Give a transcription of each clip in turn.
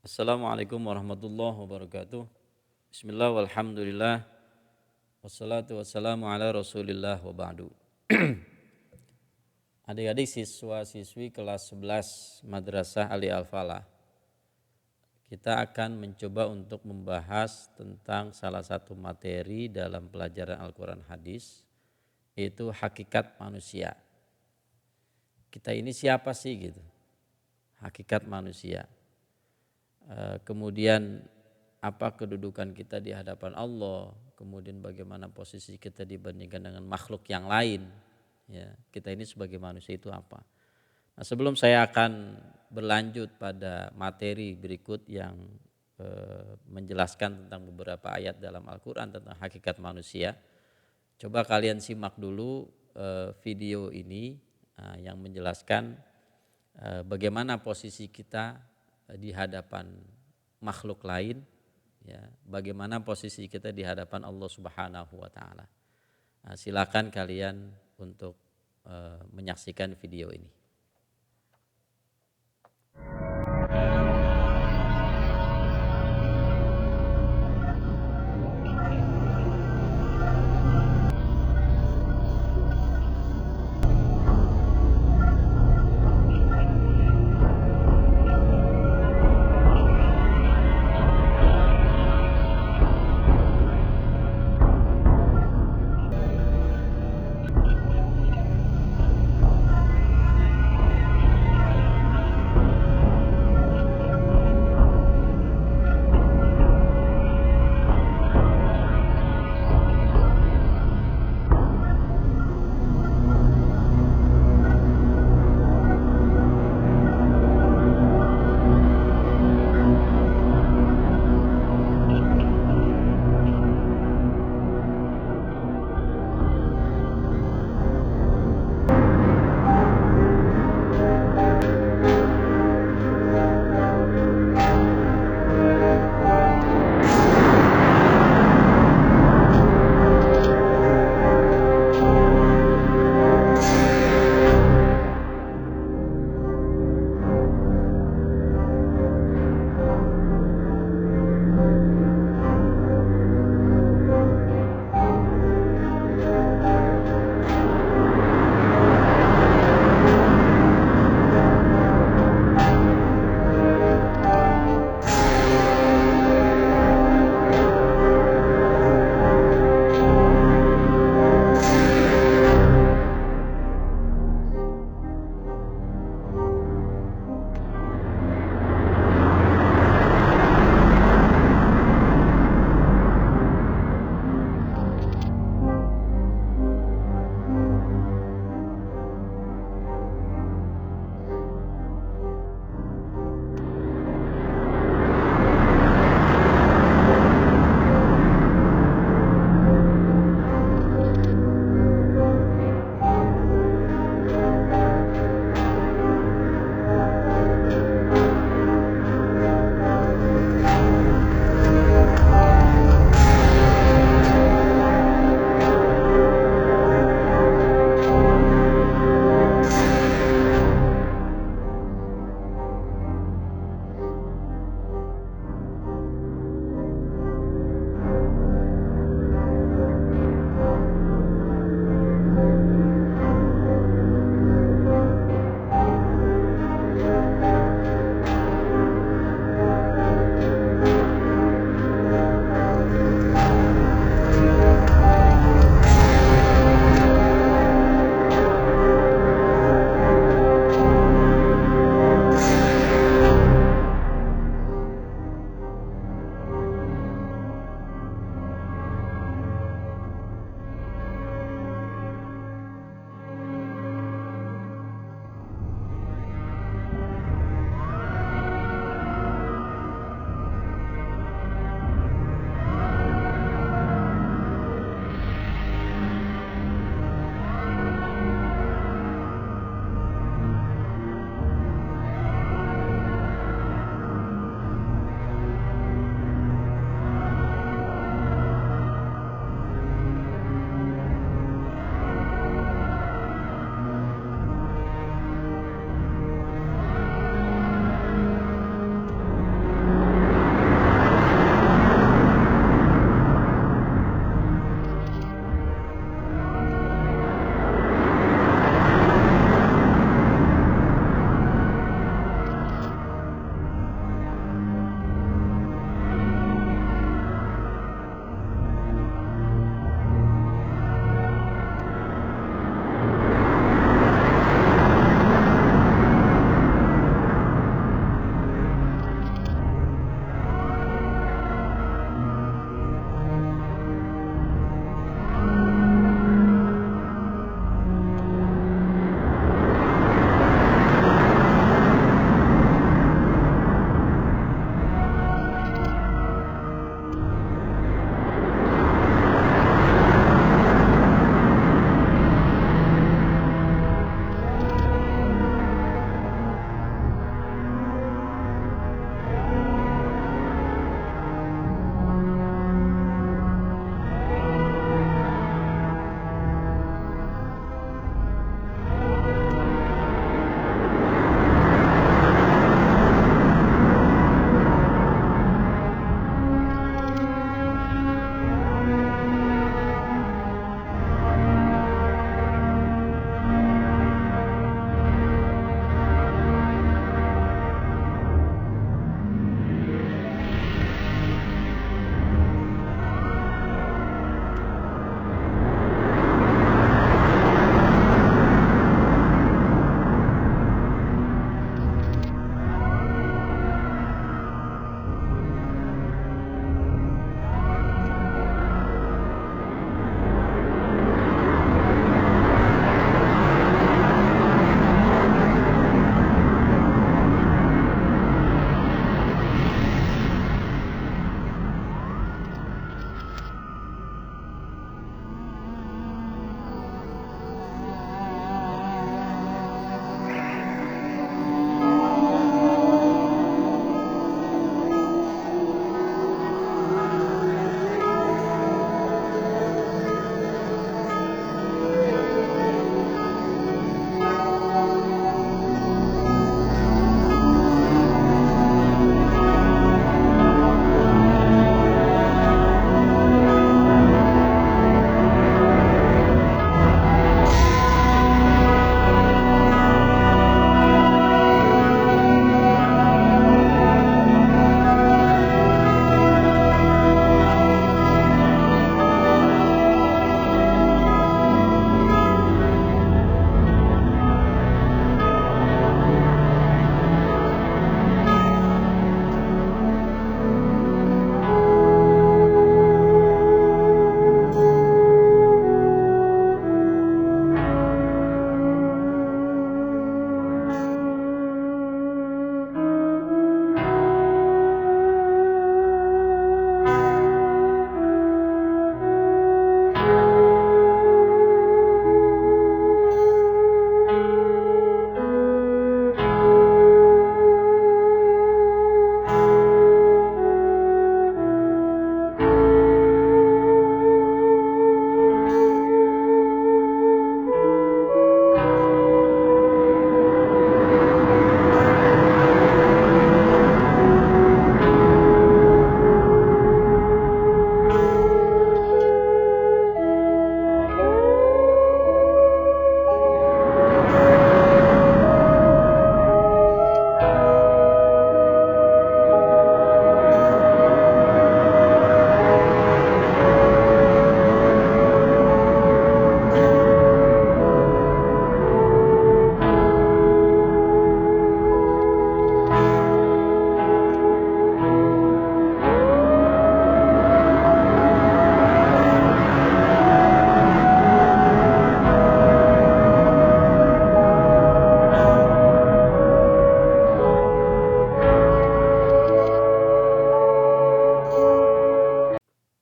Assalamualaikum warahmatullahi wabarakatuh. Bismillah walhamdulillah. Wassalatu wassalamu ala rasulillah wa ba'du. Adik-adik siswa-siswi kelas 11 Madrasah Ali Al-Falah, kita akan mencoba untuk membahas tentang salah satu materi dalam pelajaran Al-Quran Hadis, yaitu hakikat manusia. Kita ini siapa sih gitu? Hakikat manusia. Kemudian apa kedudukan kita di hadapan Allah, kemudian bagaimana posisi kita dibandingkan dengan makhluk yang lain, ya, kita ini sebagai manusia itu apa. Nah, sebelum saya akan berlanjut pada materi berikut yang menjelaskan tentang beberapa ayat dalam Al-Quran tentang hakikat manusia, coba kalian simak dulu video ini yang menjelaskan bagaimana posisi kita di hadapan makhluk lain, ya, bagaimana posisi kita di hadapan Allah Subhanahu wa taala. Nah, silakan kalian untuk menyaksikan video ini.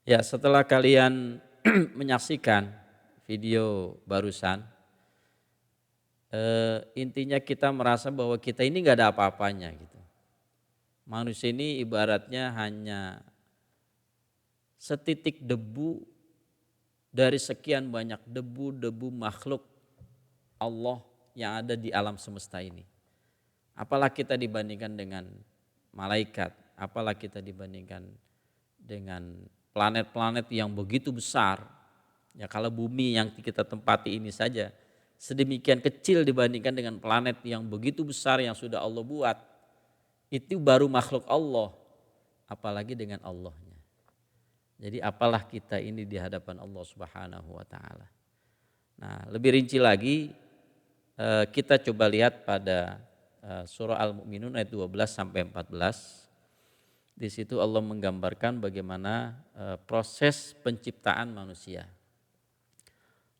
Ya, setelah kalian menyaksikan video barusan, intinya kita merasa bahwa kita ini nggak ada apa-apanya gitu. Manusia ini ibaratnya hanya setitik debu dari sekian banyak debu-debu makhluk Allah yang ada di alam semesta ini. Apalah kita dibandingkan dengan malaikat, apalah kita dibandingkan dengan planet-planet yang begitu besar. Ya kalau bumi yang kita tempati ini saja sedemikian kecil dibandingkan dengan planet yang begitu besar yang sudah Allah buat. Itu baru makhluk Allah, apalagi dengan Allahnya. Jadi apalah kita ini di hadapan Allah Subhanahu wa taala. Nah, lebih rinci lagi kita coba lihat pada surah Al-Mu'minun ayat 12 sampai 14. Di situ Allah menggambarkan bagaimana proses penciptaan manusia.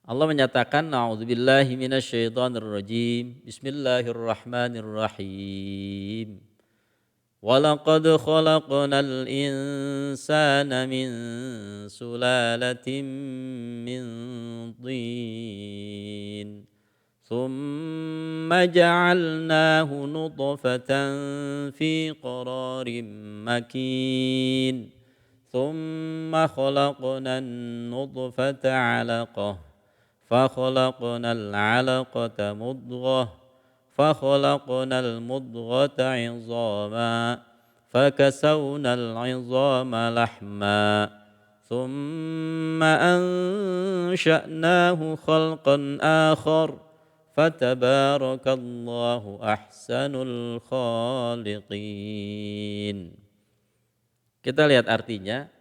Allah menyatakan na'udzubillahi minasyaitonirrajim. Bismillahirrahmanirrahim. Walaqad khalaqnal insana min sulalatin min tin. Thumma ja'alnahu nutfatan fi qararin makin. Thumma khalaqnan nutfata 'alaqah. فخلقنا العلقة مضغة فخلقنا المضغة عظاما فكسونا العظام لحما ثم أنشأناه خلقا آخر فتبارك الله أحسن الخالقين. Kita lihat artinya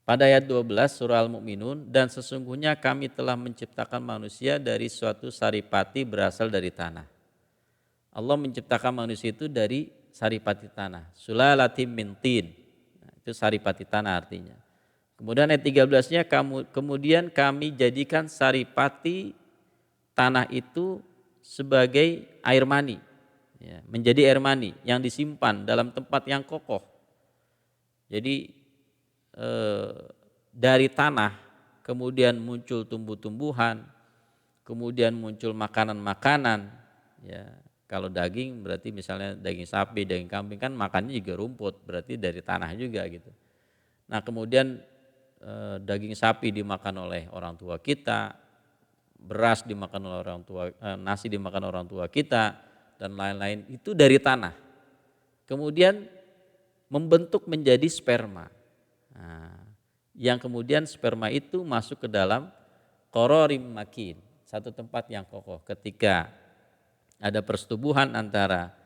pada ayat 12 surah Al-Mu'minun, dan sesungguhnya kami telah menciptakan manusia dari suatu saripati berasal dari tanah. Allah menciptakan manusia itu dari saripati tanah. Sulalatim min tin. Nah, itu saripati tanah artinya. Kemudian ayat 13-nya kemudian kami jadikan saripati tanah itu sebagai air mani. Ya, menjadi air mani yang disimpan dalam tempat yang kokoh. Jadi dari tanah kemudian muncul tumbuh-tumbuhan, kemudian muncul makanan-makanan. Ya, kalau daging berarti misalnya daging sapi, daging kambing kan makannya juga rumput, berarti dari tanah juga gitu. Nah kemudian daging sapi dimakan oleh orang tua kita, beras dimakan oleh orang tua, nasi dimakan orang tua kita, dan lain-lain itu dari tanah. Kemudian membentuk menjadi sperma. Nah, yang kemudian sperma itu masuk ke dalam qararim makin, satu tempat yang kokoh. Ketika ada persetubuhan antara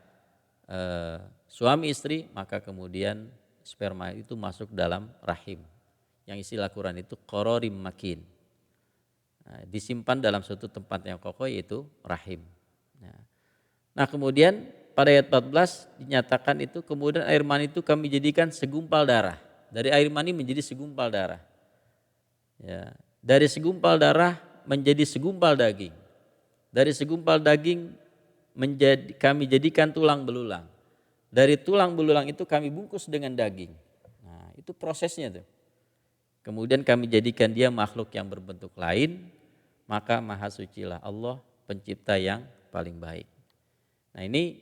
suami istri, maka kemudian sperma itu masuk dalam rahim. Yang istilah Quran itu qararim makin. Nah, disimpan dalam suatu tempat yang kokoh yaitu rahim. Nah kemudian pada ayat 14 dinyatakan itu kemudian air mani itu kami jadikan segumpal darah. Dari air mani menjadi segumpal darah. Ya, dari segumpal darah menjadi segumpal daging. Dari segumpal daging kami jadikan tulang belulang. Dari tulang belulang itu kami bungkus dengan daging. Nah, itu prosesnya tuh. Kemudian kami jadikan dia makhluk yang berbentuk lain, maka maha sucilah Allah pencipta yang paling baik. Nah ini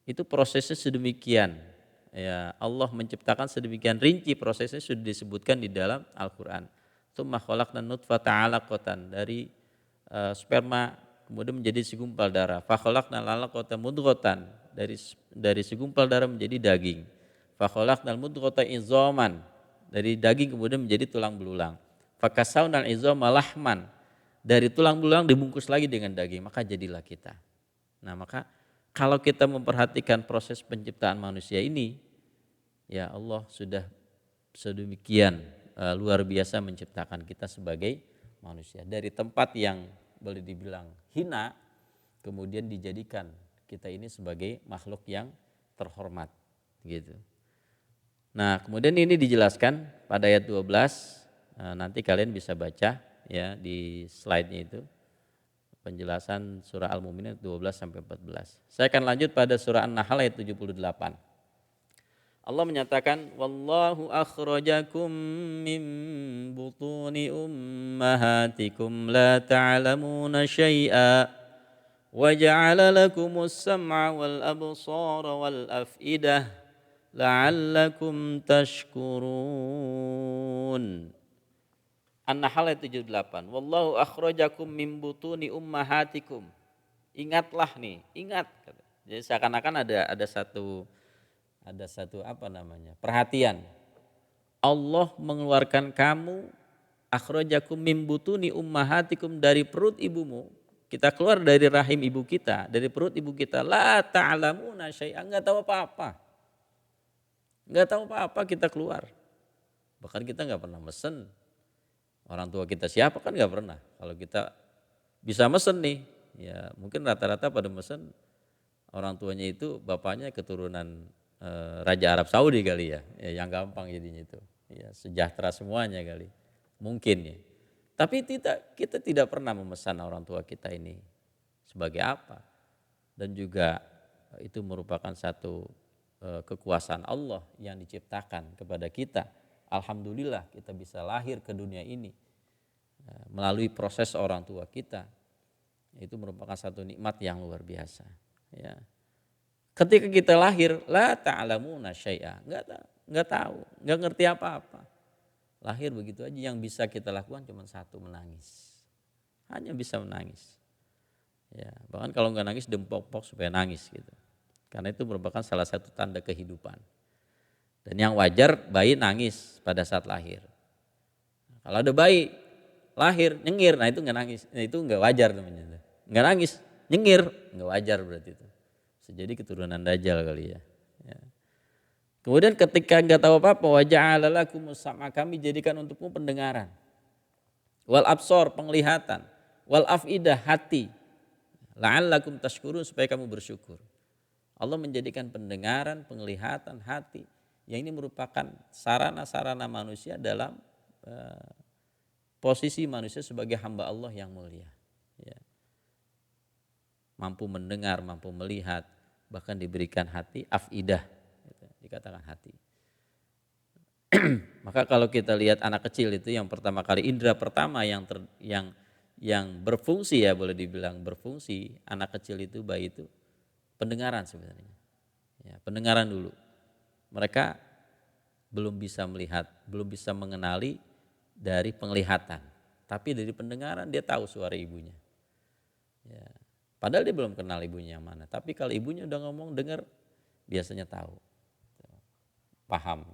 itu prosesnya sedemikian. Ya, Allah menciptakan sedemikian rinci, prosesnya sudah disebutkan di dalam Al-Quran. Tsumma khalaqna nutfata 'alaqatan, dari sperma kemudian menjadi segumpal darah. Fa khalaqnal 'alaqata mudghatan, dari segumpal darah menjadi daging. Fa khalaqnal mudghata izaman, dari daging kemudian menjadi tulang belulang. Fa kasawnal izama lahman, dari tulang belulang dibungkus lagi dengan daging, maka jadilah kita. Nah maka kalau kita memperhatikan proses penciptaan manusia ini, ya Allah sudah sedemikian luar biasa menciptakan kita sebagai manusia. Dari tempat yang boleh dibilang hina, kemudian dijadikan kita ini sebagai makhluk yang terhormat. Gitu. Nah kemudian ini dijelaskan pada ayat 12, nanti kalian bisa baca ya di slide-nya itu. Penjelasan surah Al-Mu'minun 12 sampai 14. Saya akan lanjut pada surah An-Nahl ayat 78. Allah menyatakan wallahu akhrajakum min butuni ummahatikum la ta'lamuna syai'a wa ja'ala lakumus sam'a wal absara wal af'idah la'allakum tashkurun. An-Nahl ayat 78. Wallahu akhrajakum min butuni ummahatikum. Ingatlah nih, ingat. Jadi seakan-akan ada satu apa namanya? Perhatian. Allah mengeluarkan kamu akhrajakum min butuni ummahatikum dari perut ibumu. Kita keluar dari rahim ibu kita, dari perut ibu kita. La ta'lamuna syai'an, enggak tahu apa-apa. Enggak tahu apa-apa kita keluar. Bahkan kita enggak pernah mesen. Orang tua kita siapa kan enggak pernah. Kalau kita bisa mesen nih, ya mungkin rata-rata pada mesen orang tuanya itu bapaknya keturunan Raja Arab Saudi kali ya, yang gampang jadinya itu. Ya, sejahtera semuanya kali, mungkin ya. Tapi kita tidak pernah memesan orang tua kita ini sebagai apa. Dan juga itu merupakan satu kekuasaan Allah yang diciptakan kepada kita. Alhamdulillah kita bisa lahir ke dunia ini melalui proses orang tua kita. Itu merupakan satu nikmat yang luar biasa. Ya. Ketika kita lahir, la ta'lamuna syai'a, enggak tahu, enggak ngerti apa-apa. Lahir begitu aja, yang bisa kita lakukan cuma satu, menangis. Hanya bisa menangis. Ya, bahkan kalau enggak nangis dempok-pok supaya nangis gitu. Karena itu merupakan salah satu tanda kehidupan. Dan yang wajar bayi nangis pada saat lahir. Kalau ada bayi lahir nyengir, nah itu enggak nangis, nah itu enggak wajar namanya. Enggak nangis, nyengir, enggak wajar berarti itu. Jadi keturunan Dajjal kali ya. Kemudian ketika enggak tahu apa-apa, wa ja'ala lakumus sam'a, kami jadikan untukmu pendengaran. Wal absor, penglihatan. Wal af'idah, hati. La'allakum tashkurun, supaya kamu bersyukur. Allah menjadikan pendengaran, penglihatan, hati. Yang ini merupakan sarana-sarana manusia dalam posisi manusia sebagai hamba Allah yang mulia. Ya. Mampu mendengar, mampu melihat, bahkan diberikan hati, afidah, dikatakan hati. Maka kalau kita lihat anak kecil itu yang pertama kali, indera pertama yang berfungsi, ya boleh dibilang berfungsi, anak kecil itu, bayi itu pendengaran sebenarnya. Ya, pendengaran dulu. Mereka belum bisa melihat, belum bisa mengenali dari penglihatan, tapi dari pendengaran dia tahu suara ibunya. Ya. Padahal dia belum kenal ibunya yang mana. Tapi kalau ibunya udah ngomong, dengar, biasanya tahu. Paham.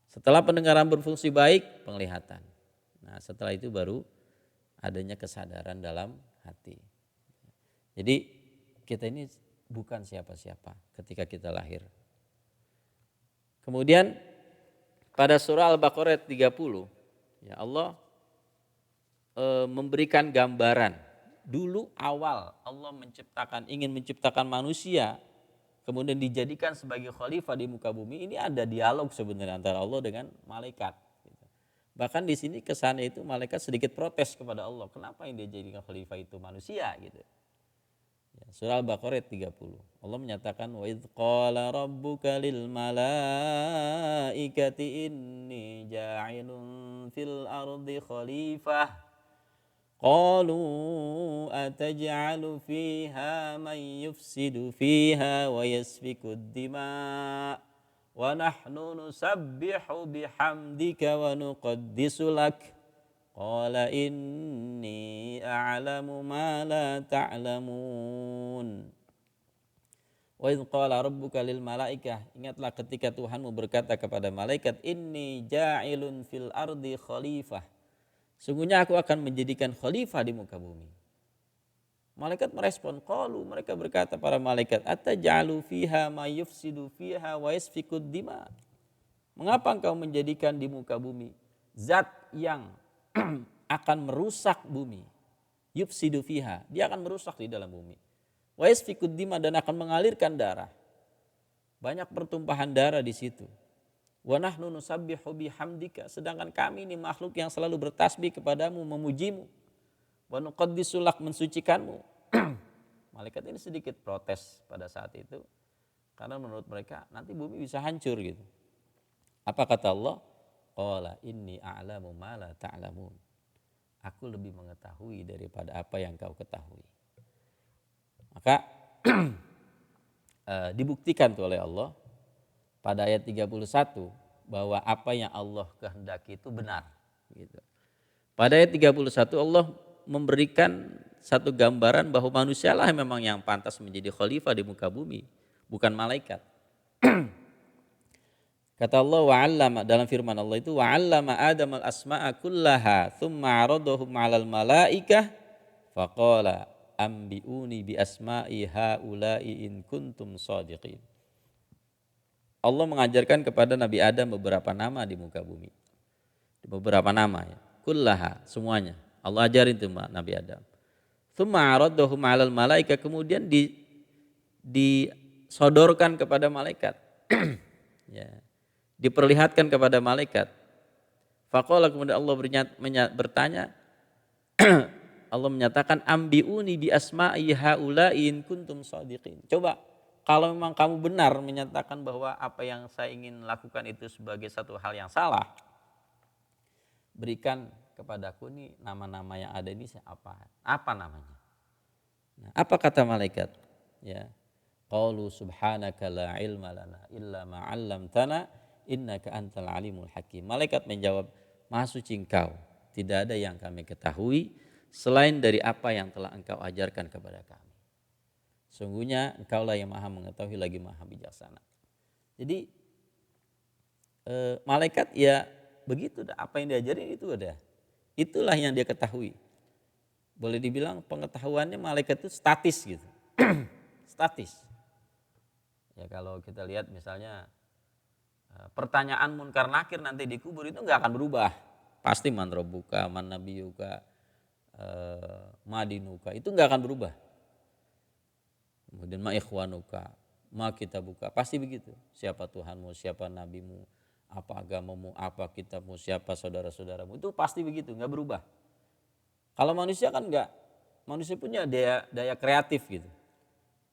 Setelah pendengaran berfungsi baik, penglihatan. Nah setelah itu baru adanya kesadaran dalam hati. Jadi kita ini bukan siapa-siapa ketika kita lahir. Kemudian pada surah Al-Baqarah 30, ya Allah memberikan gambaran. Dulu awal Allah ingin menciptakan manusia, kemudian dijadikan sebagai khalifah di muka bumi. Ini ada dialog sebenarnya antara Allah dengan malaikat. Bahkan di sini kesannya itu malaikat sedikit protes kepada Allah. Kenapa yang dia jadikan khalifah itu manusia gitu. Ya, surah Al-Baqarah 30. Allah menyatakan wa idz qala rabbuka lil malaikati inni ja'ilun fil ardi khalifah. Qalu ataj'alu fiha man yufsidu fiha wa yasfikud dima wa nahnu nusabbihu bihamdika wa nuqaddisu lak. Qala inni a'lamu ma la ta'lamun. Wa idz qala rabbuka lil malaikah, ingatlah ketika Tuhanmu berkata kepada malaikat, inni ja'ilun fil ardi khalifah. Sungguhnya aku akan menjadikan khalifah di muka bumi. Malaikat merespon, qalu, mereka berkata para malaikat, ataj'alu fiha ma yufsidu fiha wa yasfikud dima. Mengapa engkau menjadikan di muka bumi zat yang akan merusak bumi? Yufsidu fiha, dia akan merusak di dalam bumi. Wa yasfikud dima, dan akan mengalirkan darah. Banyak pertumpahan darah di situ. Wa nahnu nusabbihu bihamdika, sedangkan kami ini makhluk yang selalu bertasbih kepadamu, memujimu. Wa nuqaddisu lak, mensucikanmu. Malaikat ini sedikit protes pada saat itu. Karena menurut mereka nanti bumi bisa hancur gitu. Apa kata Allah? Qala inni a'lamu ma la ta'lamun. Aku lebih mengetahui daripada apa yang kau ketahui. Maka dibuktikan tuh oleh Allah pada ayat 31 bahwa apa yang Allah kehendaki itu benar gitu. Pada ayat 31 Allah memberikan satu gambaran bahwa manusialah memang yang pantas menjadi khalifah di muka bumi, bukan malaikat. Kata Allah wa'allama, dalam firman Allah itu wa'allama Adam al-asma'a kullaha thumma 'aradahum 'alal malaikah faqala ambi'uni bi asma'i haula'i in kuntum shadiqin. Allah mengajarkan kepada Nabi Adam beberapa nama di muka bumi. Beberapa nama ya. Kullaha, semuanya. Allah ajarin itu Nabi Adam. Thumma 'aradahum 'alal malaikah, kemudian disodorkan kepada malaikat. Ya. Diperlihatkan kepada malaikat. Faqala, kemudian Allah bertanya, Allah menyatakan ambiuni bi asma'i haula'i in kuntum shadiqin. Coba kalau memang kamu benar menyatakan bahwa apa yang saya ingin lakukan itu sebagai satu hal yang salah, berikan kepadaku nih nama-nama yang ada ini siapa? Apa namanya? Nah, apa kata malaikat? Ya. Qalu subhanaka la ilma lana illa ma 'allamtana innaka antal alimul hakim. Malaikat menjawab, Maha suci Engkau, tidak ada yang kami ketahui selain dari apa yang telah Engkau ajarkan kepada kami. Sungguhnya Engkaulah yang Maha mengetahui lagi Maha bijaksana. Jadi malaikat ya begitu, apa yang diajarin itu ada. Itulah yang dia ketahui. Boleh dibilang pengetahuannya malaikat itu statis gitu. Statis. Ya kalau kita lihat misalnya pertanyaan munkar nakir nanti di kubur itu nggak akan berubah. Pasti man rabbuka, man nabiyuka, madinuka, itu nggak akan berubah. Kemudian ma ikhwanuka, ma kitabuka, pasti begitu. Siapa Tuhanmu, siapa nabimu, apa agamamu, apa kitabmu, siapa saudara-saudaramu, itu pasti begitu, nggak berubah. Kalau manusia kan nggak, manusia punya daya kreatif gitu.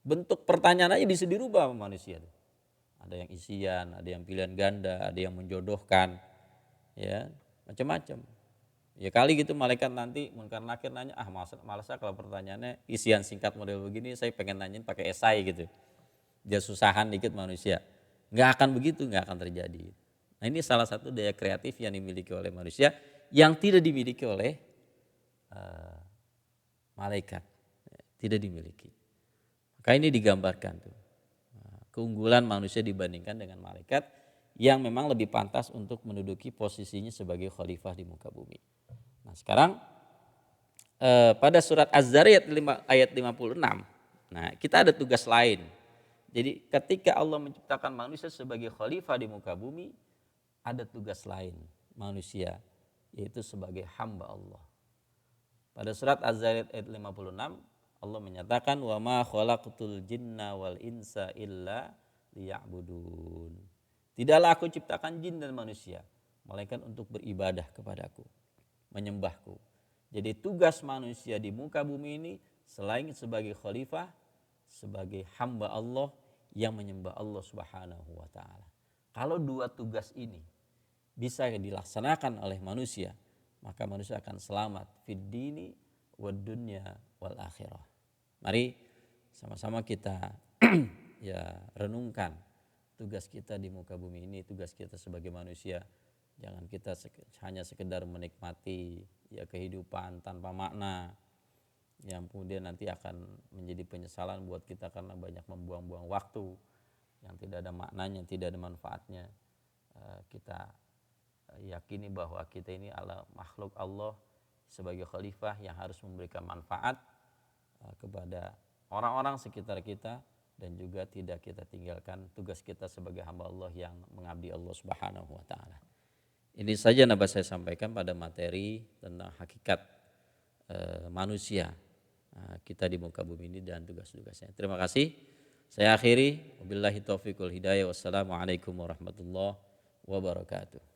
Bentuk pertanyaan aja bisa dirubah sama manusia. Ada yang isian, ada yang pilihan ganda, ada yang menjodohkan, ya macam-macam. Ya kali gitu malaikat nanti munkar nakir nanya, malas kalau pertanyaannya isian singkat model begini, saya pengen nanyain pakai esai gitu. Dia susahan dikit manusia. Nggak akan begitu, nggak akan terjadi. Nah ini salah satu daya kreatif yang dimiliki oleh manusia yang tidak dimiliki oleh malaikat, tidak dimiliki. Maka ini digambarkan tuh. Keunggulan manusia dibandingkan dengan malaikat yang memang lebih pantas untuk menduduki posisinya sebagai khalifah di muka bumi. Nah sekarang pada surat Az-Zariyat ayat 56, nah kita ada tugas lain. Jadi ketika Allah menciptakan manusia sebagai khalifah di muka bumi, ada tugas lain manusia, yaitu sebagai hamba Allah. Pada surat Az-Zariyat ayat 56, Allah menyatakan wa ma khalaqtul jinna wal insa illa liya'budun. Tidaklah aku ciptakan jin dan manusia melainkan untuk beribadah kepadaku, menyembahku. Jadi tugas manusia di muka bumi ini selain sebagai khalifah, sebagai hamba Allah yang menyembah Allah Subhanahu wa taala. Kalau dua tugas ini bisa dilaksanakan oleh manusia, maka manusia akan selamat fid dini wad dunya wal akhirah. Mari sama-sama kita ya renungkan tugas kita di muka bumi ini, tugas kita sebagai manusia. Jangan kita hanya sekedar menikmati ya kehidupan tanpa makna yang kemudian nanti akan menjadi penyesalan buat kita karena banyak membuang-buang waktu yang tidak ada maknanya, tidak ada manfaatnya. Kita yakini bahwa kita ini adalah makhluk Allah sebagai khalifah yang harus memberikan manfaat kepada orang-orang sekitar kita dan juga tidak kita tinggalkan tugas kita sebagai hamba Allah yang mengabdi Allah Subhanahu wa taala. Ini saja yang dapat saya sampaikan pada materi tentang hakikat manusia kita di muka bumi ini dan tugas-tugasnya. Terima kasih. Saya akhiri, wabillahi taufiq wal hidayah. Wassalamualaikum warahmatullahi wabarakatuh.